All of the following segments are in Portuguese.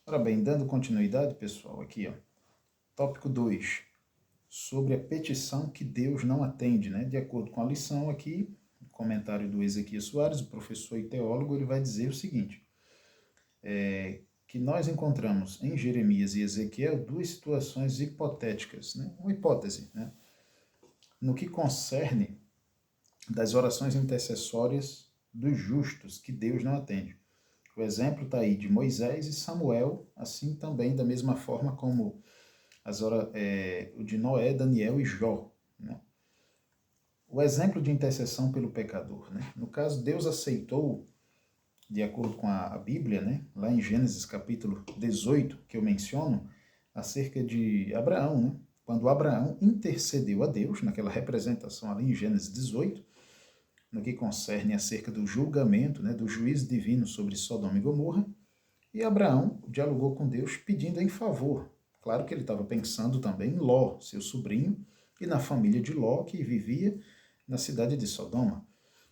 Ora bem, dando continuidade, pessoal, aqui, ó. Tópico 2, sobre a petição que Deus não atende, né? De acordo com a lição aqui, o comentário do Ezequias Soares, o professor e teólogo, ele vai dizer o seguinte, que nós encontramos em Jeremias e Ezequiel duas situações hipotéticas, né? Uma hipótese, né? No que concerne das orações intercessórias dos justos, que Deus não atende. O exemplo está aí de Moisés e Samuel, assim também da mesma forma como o de Noé, Daniel e Jó. Né? O exemplo de intercessão pelo pecador. Né? No caso, Deus aceitou, de acordo com a Bíblia, né? Lá em Gênesis capítulo 18, que eu menciono, acerca de Abraão. Né? Quando Abraão intercedeu a Deus, naquela representação ali em Gênesis 18, no que concerne acerca do julgamento, né, do juízo divino sobre Sodoma e Gomorra, e Abraão dialogou com Deus pedindo em favor. Claro que ele estava pensando também em Ló, seu sobrinho, e na família de Ló, que vivia na cidade de Sodoma.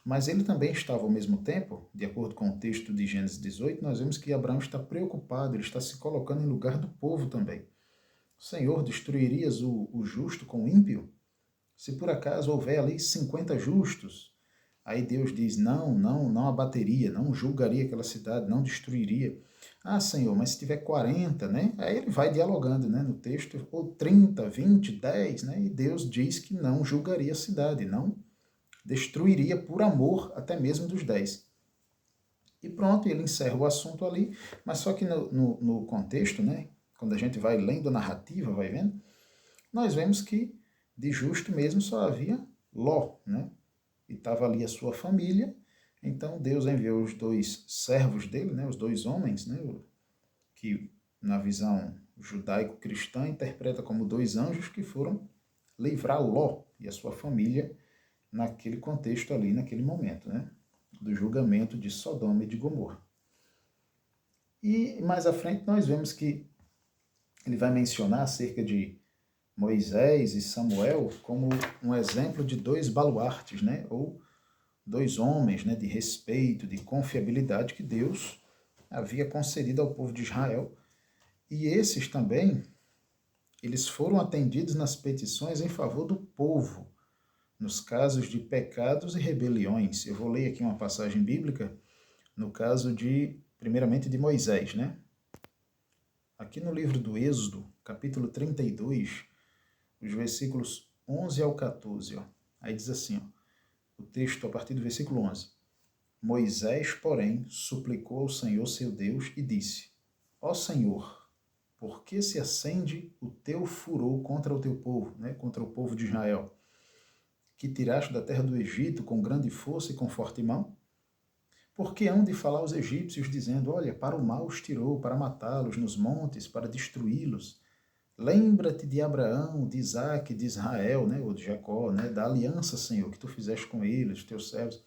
Mas ele também estava ao mesmo tempo, de acordo com o texto de Gênesis 18, nós vemos que Abraão está preocupado, ele está se colocando em lugar do povo também. Senhor, destruirias o justo com o ímpio? Se por acaso houver ali 50 justos, aí Deus diz, não abateria, não julgaria aquela cidade, não destruiria. Ah, Senhor, mas se tiver 40, né? Aí ele vai dialogando, né, no texto, ou 30, 20, 10, né? E Deus diz que não julgaria a cidade, não destruiria por amor até mesmo dos 10. E pronto, ele encerra o assunto ali, mas só que no contexto, né, quando a gente vai lendo a narrativa, vai vendo, nós vemos que de justo mesmo só havia Ló, né? E estava ali a sua família. Então Deus enviou os dois servos dele, né, os dois homens, né, que na visão judaico-cristã interpreta como dois anjos que foram livrar Ló e a sua família naquele contexto ali, naquele momento, né, do julgamento de Sodoma e de Gomorra. E mais à frente nós vemos que ele vai mencionar acerca de Moisés e Samuel como um exemplo de dois baluartes, né, ou dois homens, né, de respeito, de confiabilidade que Deus havia concedido ao povo de Israel. E esses também, eles foram atendidos nas petições em favor do povo, nos casos de pecados e rebeliões. Eu vou ler aqui uma passagem bíblica, no caso de, primeiramente, de Moisés, né? Aqui no livro do Êxodo, capítulo 32, os versículos 11 ao 14, ó. Aí diz assim, ó, o texto a partir do versículo 11. Moisés, porém, suplicou ao Senhor seu Deus e disse, ó Senhor, por que se acende o teu furor contra o teu povo, né, contra o povo de Israel, que tiraste da terra do Egito com grande força e com forte mão? Porque hão de falar os egípcios, dizendo, olha, para o mal os tirou, para matá-los nos montes, para destruí-los. Lembra-te de Abraão, de Isaque, de Israel, né, ou de Jacó, né, da aliança, Senhor, que tu fizeste com eles, teus servos,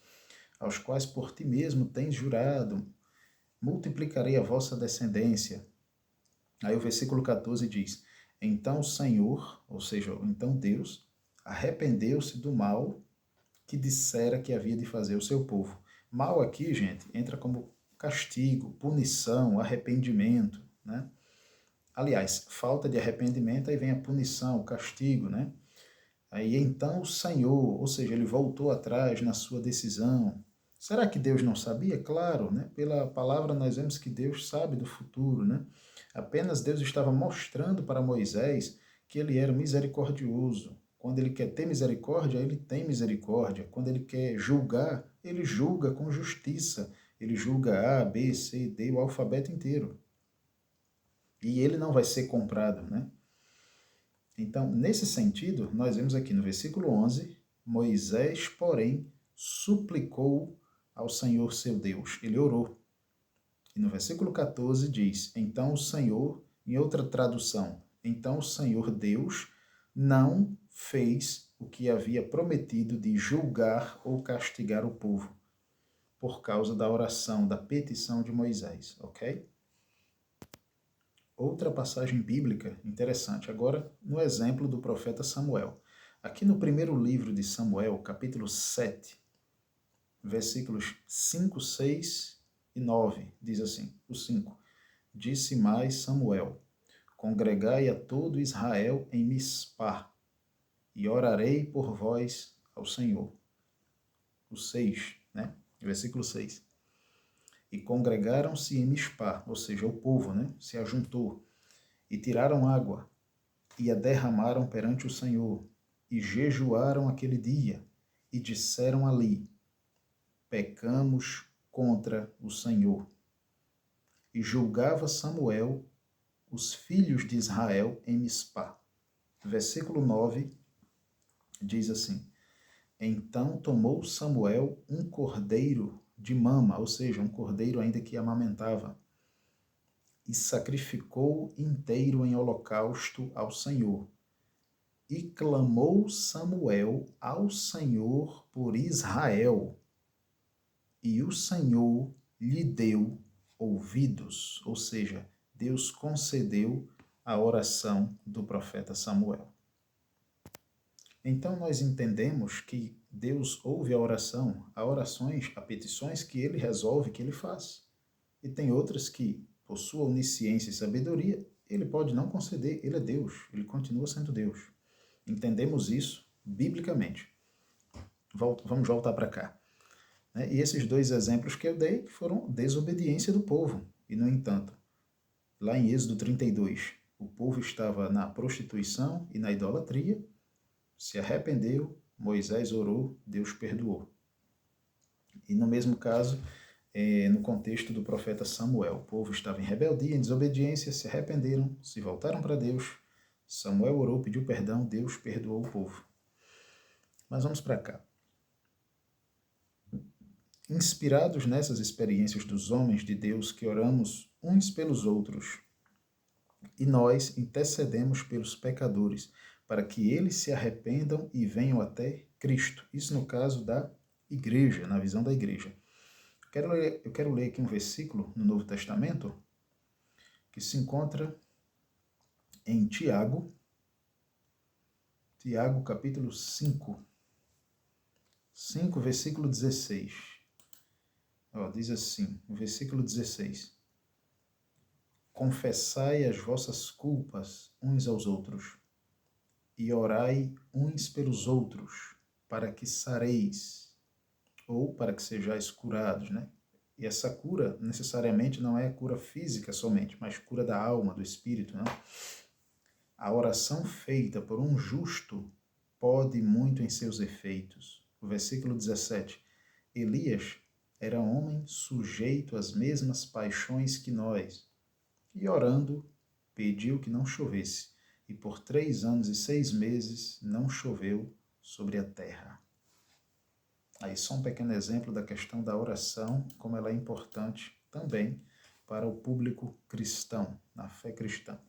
aos quais por ti mesmo tens jurado, multiplicarei a vossa descendência. Aí o versículo 14 diz, então o Senhor, ou seja, então Deus, arrependeu-se do mal que dissera que havia de fazer o seu povo. Mal aqui, gente, entra como castigo, punição, arrependimento, né? Aliás, falta de arrependimento, aí vem a punição, o castigo, né? Aí então o Senhor, ou seja, ele voltou atrás na sua decisão. Será que Deus não sabia? Claro, né? Pela palavra nós vemos que Deus sabe do futuro, né? Apenas Deus estava mostrando para Moisés que ele era misericordioso. Quando ele quer ter misericórdia, ele tem misericórdia. Quando ele quer julgar, ele julga com justiça. Ele julga A, B, C, D, o alfabeto inteiro. E ele não vai ser comprado, né? Então, nesse sentido, nós vemos aqui no versículo 11, Moisés, porém, suplicou ao Senhor seu Deus. Ele orou. E no versículo 14 diz, então o Senhor, em outra tradução, então o Senhor Deus não fez o que havia prometido de julgar ou castigar o povo, por causa da oração, da petição de Moisés, ok? Outra passagem bíblica interessante, agora no exemplo do profeta Samuel. Aqui no primeiro livro de Samuel, capítulo 7, versículos 5, 6 e 9, diz assim, o 5. Disse mais Samuel: Congregai a todo Israel em Mispá, e orarei por vós ao Senhor. O 6, né? Versículo 6. E congregaram-se em Mispá, ou seja, o povo, né? Se ajuntou, e tiraram água, e a derramaram perante o Senhor, e jejuaram aquele dia, e disseram ali: Pecamos contra o Senhor. E julgava Samuel os filhos de Israel em Mispá. Versículo 9 diz assim: Então tomou Samuel um cordeiro de mama, ou seja, um cordeiro ainda que amamentava, e sacrificou inteiro em holocausto ao Senhor. E clamou Samuel ao Senhor por Israel, e o Senhor lhe deu ouvidos, ou seja, Deus concedeu a oração do profeta Samuel. Então nós entendemos que Deus ouve a oração, há orações, há petições que ele resolve, que ele faz. E tem outras que, por sua onisciência e sabedoria, ele pode não conceder, ele é Deus, ele continua sendo Deus. Entendemos isso biblicamente. Vamos voltar para cá. E esses dois exemplos que eu dei foram desobediência do povo. E, no entanto, lá em Êxodo 32, o povo estava na prostituição e na idolatria, se arrependeu, Moisés orou, Deus perdoou. E no mesmo caso, no contexto do profeta Samuel, o povo estava em rebeldia, em desobediência, se arrependeram, se voltaram para Deus, Samuel orou, pediu perdão, Deus perdoou o povo. Mas vamos para cá. Inspirados nessas experiências dos homens de Deus que oramos uns pelos outros, e nós intercedemos pelos pecadores, para que eles se arrependam e venham até Cristo. Isso no caso da igreja, na visão da igreja. Eu quero ler aqui um versículo no Novo Testamento que se encontra em Tiago capítulo 5, versículo 16. Diz assim, o versículo 16. Confessai as vossas culpas uns aos outros, e orai uns pelos outros, para que sareis, ou para que sejais curados, né? E essa cura, necessariamente, não é cura física somente, mas cura da alma, do espírito, né? A oração feita por um justo pode muito em seus efeitos. O versículo 17. Elias era homem sujeito às mesmas paixões que nós, e orando, pediu que não chovesse, e por 3 anos e 6 meses não choveu sobre a terra. Aí só um pequeno exemplo da questão da oração, como ela é importante também para o público cristão, na fé cristã.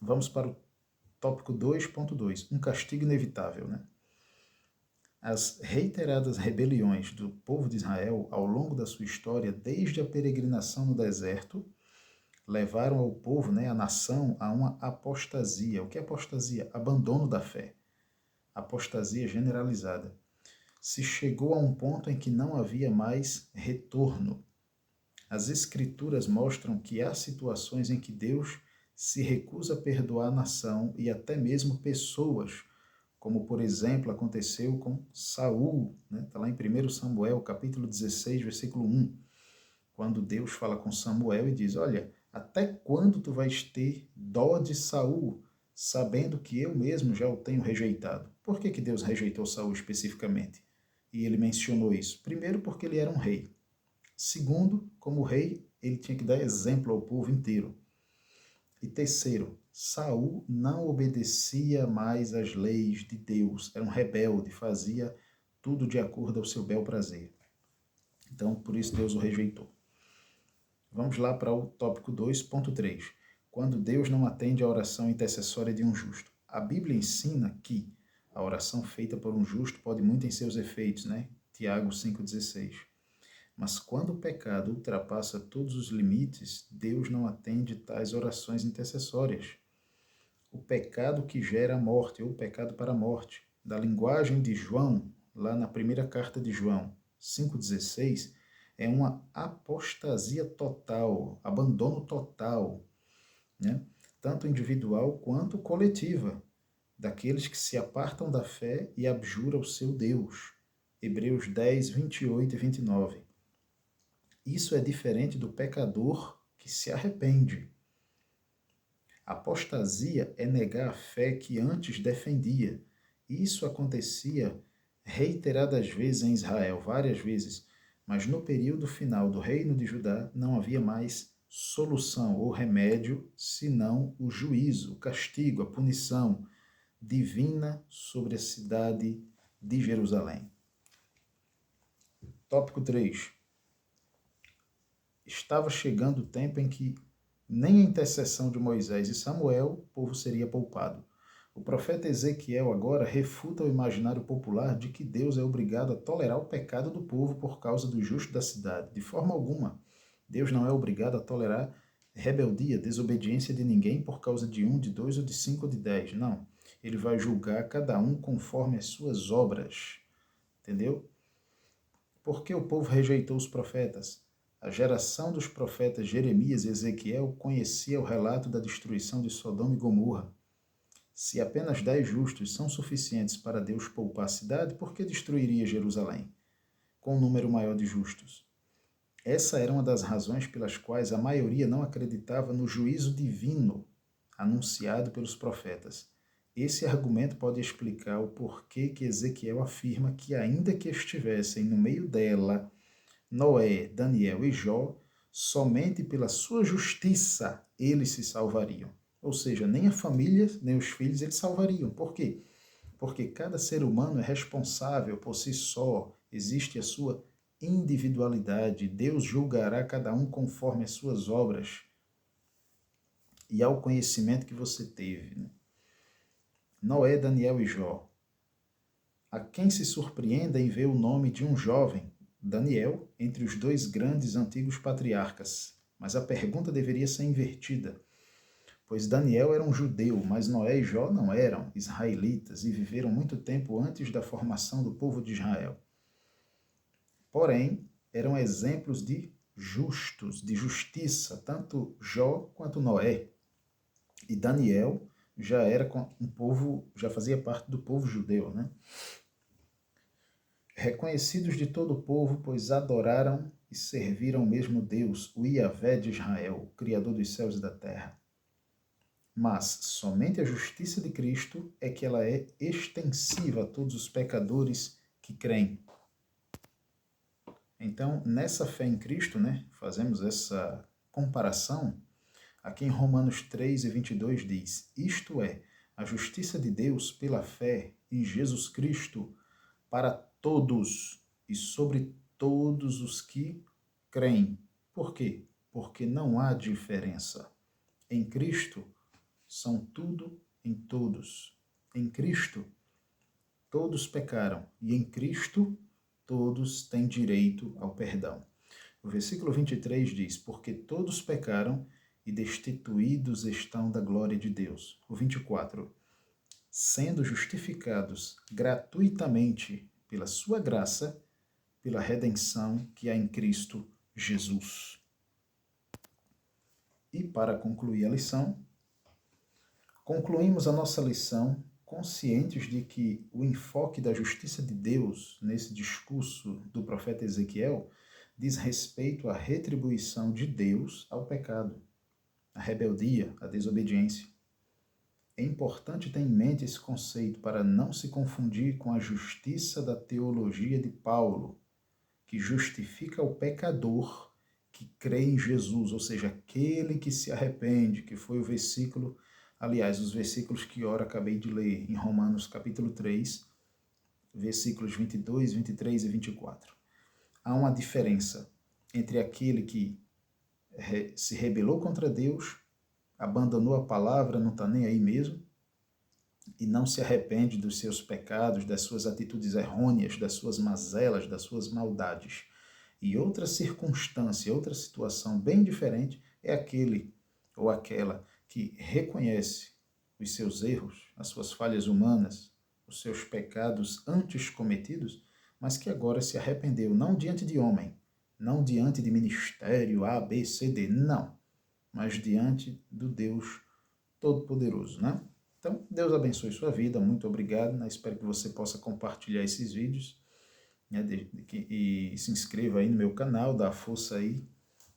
Vamos para o tópico 2.2, um castigo inevitável, né? As reiteradas rebeliões do povo de Israel ao longo da sua história, desde a peregrinação no deserto, levaram ao povo, a nação, a uma apostasia. O que é apostasia? Abandono da fé. Apostasia generalizada. Se chegou a um ponto em que não havia mais retorno. As Escrituras mostram que há situações em que Deus se recusa a perdoar a nação e até mesmo pessoas, como, por exemplo, aconteceu com Saul, está lá em 1 Samuel, capítulo 16, versículo 1, quando Deus fala com Samuel e diz, olha, até quando tu vais ter dó de Saul, sabendo que eu mesmo já o tenho rejeitado? Por que Deus rejeitou Saul especificamente? E ele mencionou isso. Primeiro, porque ele era um rei. Segundo, como rei, ele tinha que dar exemplo ao povo inteiro. E terceiro, Saul não obedecia mais às leis de Deus, era um rebelde, fazia tudo de acordo ao seu bel prazer. Então, por isso Deus o rejeitou. Vamos lá para o tópico 2.3. Quando Deus não atende à oração intercessória de um justo. A Bíblia ensina que a oração feita por um justo pode muito em seus efeitos, né? Tiago 5,16. Mas quando o pecado ultrapassa todos os limites, Deus não atende tais orações intercessórias. O pecado que gera a morte, ou o pecado para a morte, da linguagem de João, lá na primeira carta de João 5,16, é uma apostasia total, abandono total, né? Tanto individual quanto coletiva, daqueles que se apartam da fé e abjuram o seu Deus. Hebreus 10, 28 e 29. Isso é diferente do pecador que se arrepende. Apostasia é negar a fé que antes defendia. Isso acontecia reiteradas vezes em Israel, várias vezes, mas no período final do reino de Judá não havia mais solução ou remédio senão o juízo, o castigo, a punição divina sobre a cidade de Jerusalém. Tópico 3. Estava chegando o tempo em que nem a intercessão de Moisés e Samuel o povo seria poupado. O profeta Ezequiel agora refuta o imaginário popular de que Deus é obrigado a tolerar o pecado do povo por causa do justo da cidade. De forma alguma, Deus não é obrigado a tolerar rebeldia, desobediência de ninguém por causa de 1, de 2, ou de 5 ou de 10. Não. Ele vai julgar cada um conforme as suas obras. Entendeu? Por que o povo rejeitou os profetas? A geração dos profetas Jeremias e Ezequiel conhecia o relato da destruição de Sodoma e Gomorra. Se apenas 10 justos são suficientes para Deus poupar a cidade, por que destruiria Jerusalém, com um número maior de justos? Essa era uma das razões pelas quais a maioria não acreditava no juízo divino anunciado pelos profetas. Esse argumento pode explicar o porquê que Ezequiel afirma que, ainda que estivessem no meio dela Noé, Daniel e Jó, somente pela sua justiça eles se salvariam. Ou seja, nem a família, nem os filhos eles salvariam. Por quê? Porque cada ser humano é responsável por si só, existe a sua individualidade. Deus julgará cada um conforme as suas obras e ao conhecimento que você teve. Né? Noé, Daniel e Jó. A quem se surpreenda em ver o nome de um jovem, Daniel, entre os dois grandes antigos patriarcas. Mas a pergunta deveria ser invertida, pois Daniel era um judeu, mas Noé e Jó não eram israelitas e viveram muito tempo antes da formação do povo de Israel. Porém, eram exemplos de justos, de justiça, tanto Jó quanto Noé. E Daniel já era um povo, já fazia parte do povo judeu, né? Reconhecidos de todo o povo, pois adoraram e serviram o mesmo Deus, o Iavé de Israel, o Criador dos céus e da terra. Mas somente a justiça de Cristo é que ela é extensiva a todos os pecadores que creem. Então, nessa fé em Cristo, né, fazemos essa comparação. Aqui em Romanos 3 e 22 diz: isto é, a justiça de Deus pela fé em Jesus Cristo para todos e sobre todos os que creem. Por quê? Porque não há diferença. Em Cristo são tudo em todos. Em Cristo todos pecaram e em Cristo todos têm direito ao perdão. O versículo 23 diz: porque todos pecaram e destituídos estão da glória de Deus. O 24: sendo justificados gratuitamente pela sua graça, pela redenção que há em Cristo Jesus. E para concluir a lição, concluímos a nossa lição conscientes de que o enfoque da justiça de Deus nesse discurso do profeta Ezequiel diz respeito à retribuição de Deus ao pecado, à rebeldia, à desobediência. É importante ter em mente esse conceito para não se confundir com a justiça da teologia de Paulo, que justifica o pecador que crê em Jesus, ou seja, aquele que se arrepende, que foi o versículo, aliás, os versículos que ora acabei de ler em Romanos capítulo 3, versículos 22, 23 e 24. Há uma diferença entre aquele que se rebelou contra Deus, abandonou a palavra, não está nem aí mesmo, e não se arrepende dos seus pecados, das suas atitudes errôneas, das suas mazelas, das suas maldades. E outra circunstância, outra situação bem diferente é aquele ou aquela que reconhece os seus erros, as suas falhas humanas, os seus pecados antes cometidos, mas que agora se arrependeu, não diante de homem, Não diante de ministério A, B, C, D, não. Mas diante do Deus Todo-Poderoso, né? Então, Deus abençoe sua vida, muito obrigado, né? Espero que você possa compartilhar esses vídeos, né? E se inscreva aí no meu canal, dá força aí.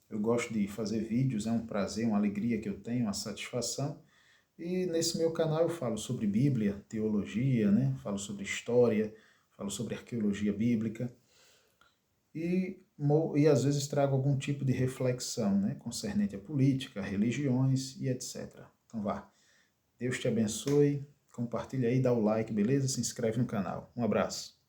Eu gosto de fazer vídeos, é um prazer, uma alegria que eu tenho, uma satisfação. E nesse meu canal eu falo sobre Bíblia, teologia, né? Falo sobre história, falo sobre arqueologia bíblica e às vezes trago algum tipo de reflexão, né? Concernente à política, religiões e etc. Então vá. Deus te abençoe, compartilha aí, dá o like, beleza? Se inscreve no canal. Um abraço.